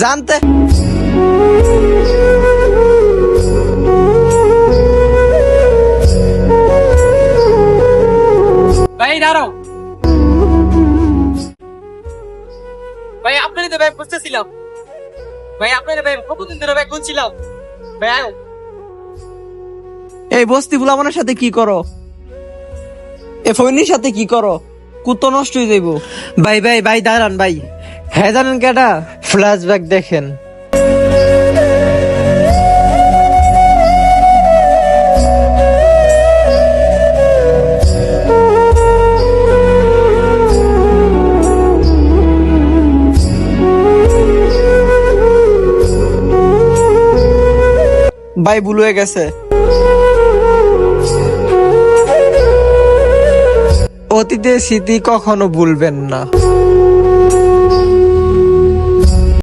জানতে ভাই দাঁড়াও ভাই, আপনারই তো ভাই বুঝতেছিলাম। ভাই আপনার ভাই কতদিন ধরে ভাই খুঁজছিলাম ভাই। আয়ো। এই বস্তি ফুলামানের সাথে কি করো? এ ফৈনির সাথে কি করো? কুত্তো নষ্ট হয়ে যাইব। ভাই ভাই ভাই দাঁড়ান ভাই। হ্যাঁ জানেন কেটা? ফ্ল্যাশব্যাক দেখেন। ভাই ভুল হয়ে গেছে। অতীতের স্মৃতি কখনো ভুলবেন না।